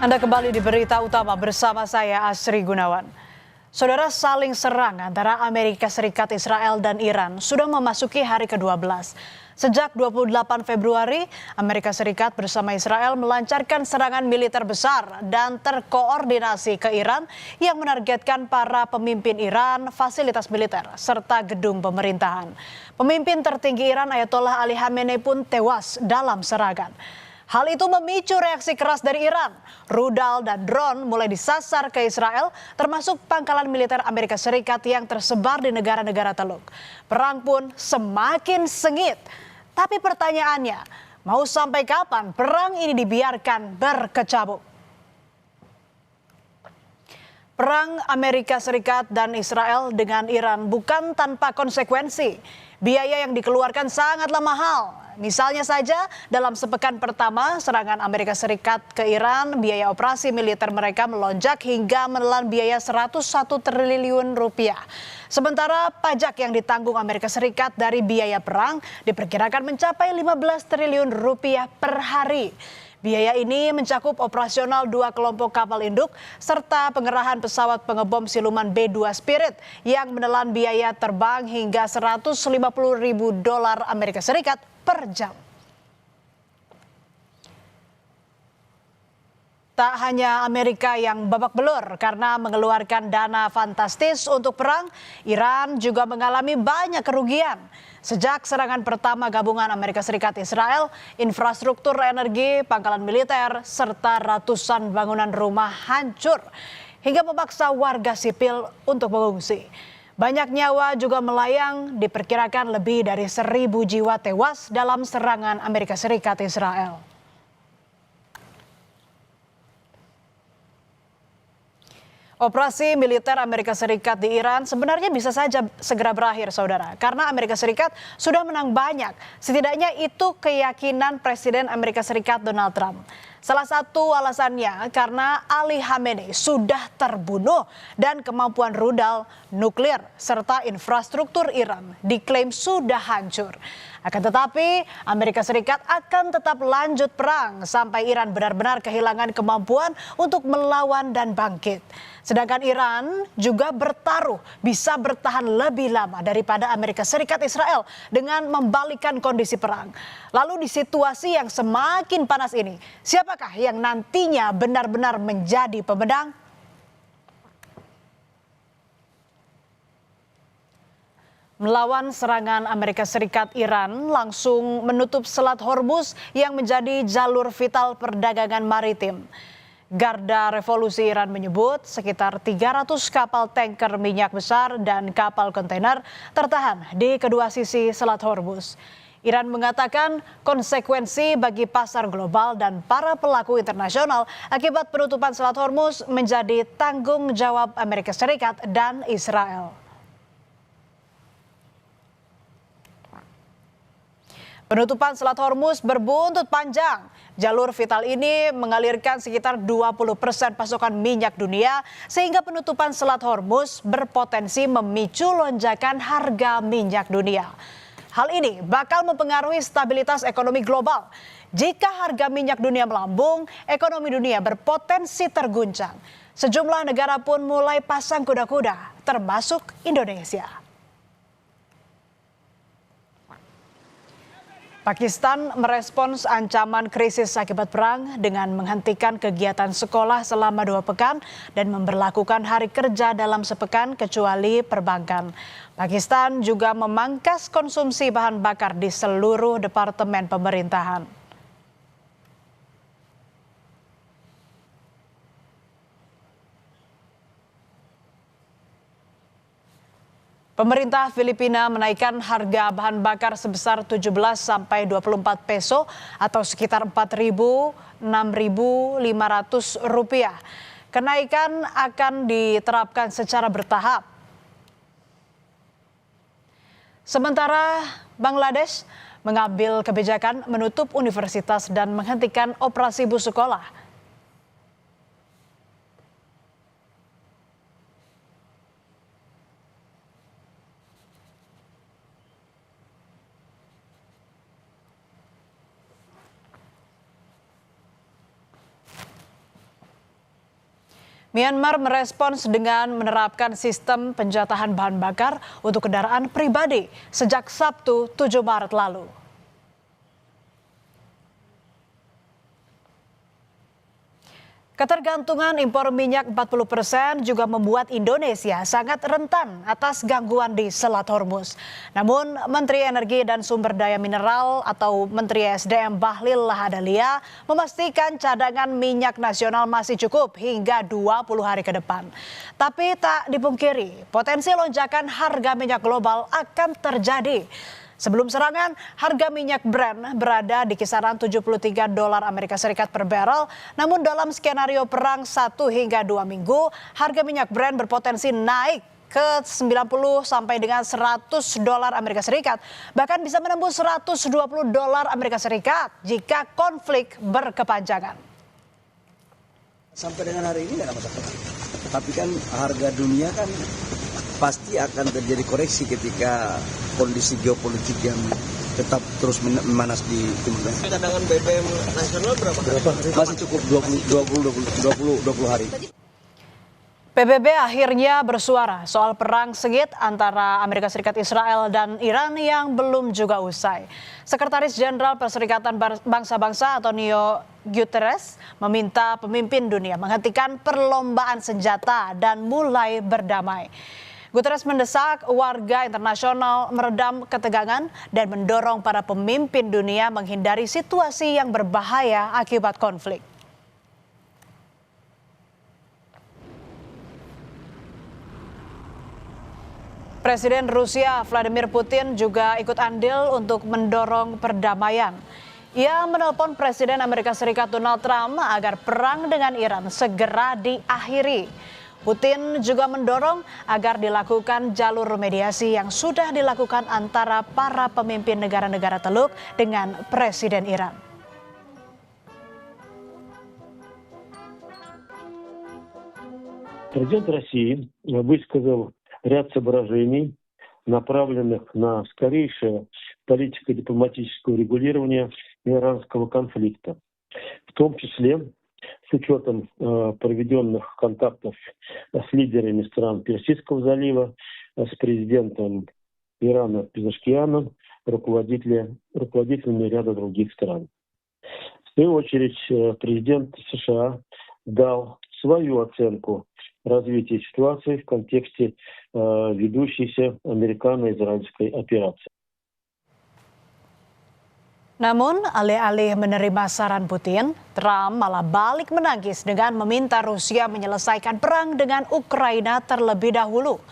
Anda kembali di Berita Utama bersama saya Asri Gunawan. Saudara, saling serang antara Amerika Serikat, Israel, dan Iran sudah memasuki hari ke-12. Sejak 28 Februari, Amerika Serikat bersama Israel melancarkan serangan militer besar dan terkoordinasi ke Iran yang menargetkan para pemimpin Iran, fasilitas militer, serta gedung pemerintahan. Pemimpin tertinggi Iran Ayatollah Ali Khamenei pun tewas dalam serangan. Hal itu memicu reaksi keras dari Iran. Rudal dan drone mulai disasar ke Israel, termasuk pangkalan militer Amerika Serikat yang tersebar di negara-negara Teluk. Perang pun semakin sengit. Tapi pertanyaannya, mau sampai kapan perang ini dibiarkan berkecamuk? Perang Amerika Serikat dan Israel dengan Iran bukan tanpa konsekuensi. Biaya yang dikeluarkan sangatlah mahal. Misalnya saja dalam sepekan pertama serangan Amerika Serikat ke Iran, biaya operasi militer mereka melonjak hingga menelan biaya 101 triliun rupiah. Sementara pajak yang ditanggung Amerika Serikat dari biaya perang diperkirakan mencapai 15 triliun rupiah per hari. Biaya ini mencakup operasional 2 kelompok kapal induk serta pengerahan pesawat pengebom siluman B-2 Spirit yang menelan biaya terbang hingga 150.000 dolar Amerika Serikat per jam. Tak hanya Amerika yang babak belur karena mengeluarkan dana fantastis untuk perang, Iran juga mengalami banyak kerugian. Sejak serangan pertama gabungan Amerika Serikat Israel, infrastruktur energi, pangkalan militer, serta ratusan bangunan rumah hancur hingga memaksa warga sipil untuk mengungsi. Banyak nyawa juga melayang, diperkirakan lebih dari 1.000 jiwa tewas dalam serangan Amerika Serikat Israel. Operasi militer Amerika Serikat di Iran sebenarnya bisa saja segera berakhir, saudara. Karena Amerika Serikat sudah menang banyak. Setidaknya itu keyakinan Presiden Amerika Serikat Donald Trump. Salah satu alasannya karena Ali Khamenei sudah terbunuh dan kemampuan rudal, nuklir, serta infrastruktur Iran diklaim sudah hancur. Akan tetapi, Amerika Serikat akan tetap lanjut perang sampai Iran benar-benar kehilangan kemampuan untuk melawan dan bangkit. Sedangkan Iran juga bertaruh bisa bertahan lebih lama daripada Amerika Serikat Israel dengan membalikkan kondisi perang. Lalu di situasi yang semakin panas ini, siapakah yang nantinya benar-benar menjadi pemenang? Melawan serangan Amerika Serikat, Iran langsung menutup Selat Hormuz yang menjadi jalur vital perdagangan maritim. Garda Revolusi Iran menyebut sekitar 300 kapal tanker minyak besar dan kapal kontainer tertahan di kedua sisi Selat Hormuz. Iran mengatakan konsekuensi bagi pasar global dan para pelaku internasional akibat penutupan Selat Hormuz menjadi tanggung jawab Amerika Serikat dan Israel. Penutupan Selat Hormuz berbuntut panjang. Jalur vital ini mengalirkan sekitar 20% pasokan minyak dunia sehingga penutupan Selat Hormuz berpotensi memicu lonjakan harga minyak dunia. Hal ini bakal mempengaruhi stabilitas ekonomi global. Jika harga minyak dunia melambung, ekonomi dunia berpotensi terguncang. Sejumlah negara pun mulai pasang kuda-kuda, termasuk Indonesia. Pakistan merespons ancaman krisis akibat perang dengan menghentikan kegiatan sekolah selama 2 pekan dan memberlakukan hari kerja dalam sepekan kecuali perbankan. Pakistan juga memangkas konsumsi bahan bakar di seluruh departemen pemerintahan. Pemerintah Filipina menaikkan harga bahan bakar sebesar 17 sampai 24 peso atau sekitar 6.500 rupiah. Kenaikan akan diterapkan secara bertahap. Sementara Bangladesh mengambil kebijakan menutup universitas dan menghentikan operasi bus sekolah. Myanmar merespons dengan menerapkan sistem penjatahan bahan bakar untuk kendaraan pribadi sejak Sabtu 7 Maret lalu. Ketergantungan impor minyak 40% juga membuat Indonesia sangat rentan atas gangguan di Selat Hormuz. Namun, Menteri Energi dan Sumber Daya Mineral atau Menteri SDM Bahlil Lahadalia memastikan cadangan minyak nasional masih cukup hingga 20 hari ke depan. Tapi tak dipungkiri, potensi lonjakan harga minyak global akan terjadi. Sebelum serangan, harga minyak Brent berada di kisaran $73 Amerika Serikat per barrel. Namun dalam skenario perang 1 hingga 2 minggu, harga minyak Brent berpotensi naik ke 90 sampai dengan $100 Amerika Serikat. Bahkan bisa menembus $120 Amerika Serikat jika konflik berkepanjangan. Sampai dengan hari ini tidak ada masalah. Tapi kan harga dunia kan pasti akan terjadi koreksi ketika kondisi geopolitik yang tetap terus memanas di Timur Tengah. Cadangan BBM nasional berapa? Masih cukup 20 hari. PBB akhirnya bersuara soal perang sengit antara Amerika Serikat, Israel, dan Iran yang belum juga usai. Sekretaris Jenderal Perserikatan Bangsa-Bangsa Antonio Guterres meminta pemimpin dunia menghentikan perlombaan senjata dan mulai berdamai. Guterres mendesak warga internasional meredam ketegangan dan mendorong para pemimpin dunia menghindari situasi yang berbahaya akibat konflik. Presiden Rusia Vladimir Putin juga ikut andil untuk mendorong perdamaian. Ia menelpon Presiden Amerika Serikat Donald Trump agar perang dengan Iran segera diakhiri. Putin juga mendorong agar dilakukan jalur mediasi yang sudah dilakukan antara para pemimpin negara-negara Teluk dengan Presiden Iran. Президент России высказал ряд соображений, направленных на скорейшее политико-дипломатическое урегулирование иранского конфликта, в том числе с учетом проведенных контактов с лидерами стран Персидского залива, с президентом Ирана Пезешкианом, руководителями ряда других стран. В свою очередь, президент США дал свою оценку развития ситуации в контексте ведущейся американо-израильской операции. Namun, alih-alih menerima saran Putin, Trump malah balik menangis dengan meminta Rusia menyelesaikan perang dengan Ukraina terlebih dahulu.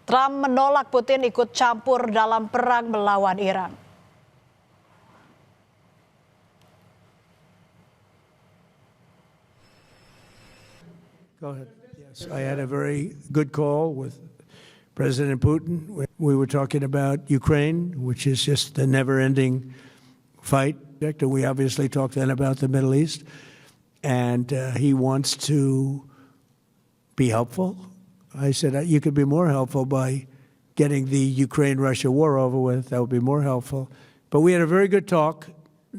Trump menolak Putin ikut campur dalam perang melawan Iran. Go ahead. Yes, I had a very good call with President Putin. We were talking about Ukraine, which is just a never-ending fight. We obviously talked then about the Middle East, and he wants to be helpful. I said, you could be more helpful by getting the Ukraine-Russia war over with. That would be more helpful. But we had a very good talk,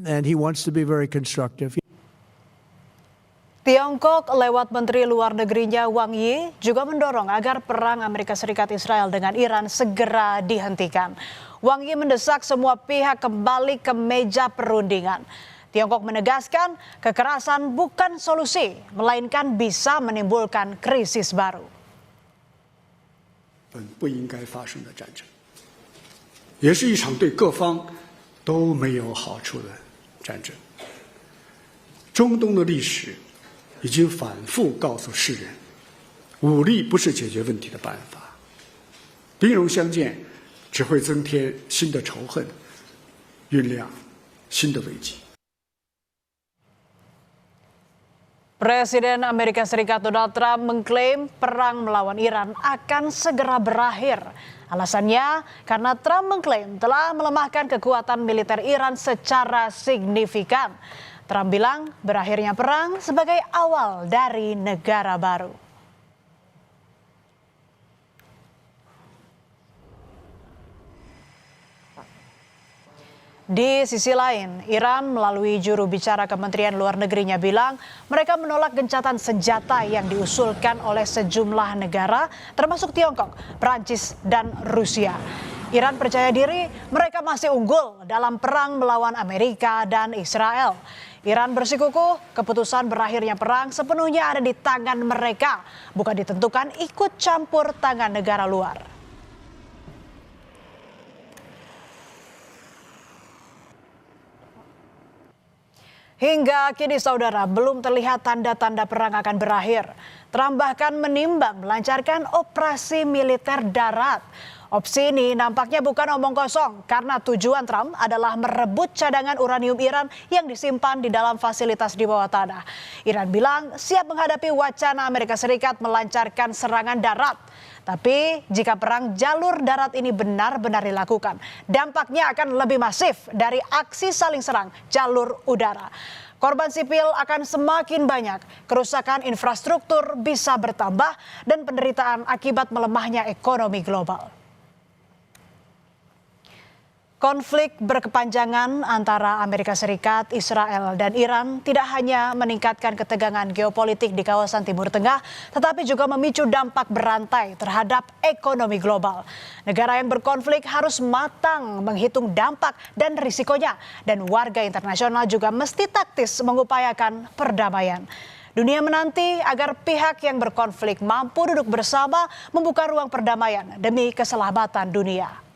and he wants to be very constructive. Tiongkok lewat Menteri Luar Negerinya Wang Yi juga mendorong agar perang Amerika Serikat Israel dengan Iran segera dihentikan. Wang Yi mendesak semua pihak kembali ke meja perundingan. Tiongkok menegaskan kekerasan bukan solusi, melainkan bisa menimbulkan krisis baru. 不应该发生的战争，也是一场对各方都没有好处的战争。中东的历史已经反复告诉世人，武力不是解决问题的办法，兵戎相见只会增添新的仇恨，酝酿新的危机。 Presiden Amerika Serikat Donald Trump mengklaim perang melawan Iran akan segera berakhir. Alasannya karena Trump mengklaim telah melemahkan kekuatan militer Iran secara signifikan. Trump bilang berakhirnya perang sebagai awal dari negara baru. Di sisi lain, Iran melalui juru bicara Kementerian Luar Negerinya bilang mereka menolak gencatan senjata yang diusulkan oleh sejumlah negara termasuk Tiongkok, Prancis, dan Rusia. Iran percaya diri mereka masih unggul dalam perang melawan Amerika dan Israel. Iran bersikukuh keputusan berakhirnya perang sepenuhnya ada di tangan mereka, bukan ditentukan ikut campur tangan negara luar. Hingga kini saudara belum terlihat tanda-tanda perang akan berakhir. Trump bahkan menimbang melancarkan operasi militer darat. Opsi ini nampaknya bukan omong kosong karena tujuan Trump adalah merebut cadangan uranium Iran yang disimpan di dalam fasilitas di bawah tanah. Iran bilang siap menghadapi wacana Amerika Serikat melancarkan serangan darat. Tapi jika perang jalur darat ini benar-benar dilakukan, dampaknya akan lebih masif dari aksi saling serang jalur udara. Korban sipil akan semakin banyak, kerusakan infrastruktur bisa bertambah, dan penderitaan akibat melemahnya ekonomi global. Konflik berkepanjangan antara Amerika Serikat, Israel, dan Iran tidak hanya meningkatkan ketegangan geopolitik di kawasan Timur Tengah, tetapi juga memicu dampak berantai terhadap ekonomi global. Negara yang berkonflik harus matang menghitung dampak dan risikonya, dan warga internasional juga mesti taktis mengupayakan perdamaian. Dunia menanti agar pihak yang berkonflik mampu duduk bersama membuka ruang perdamaian demi keselamatan dunia.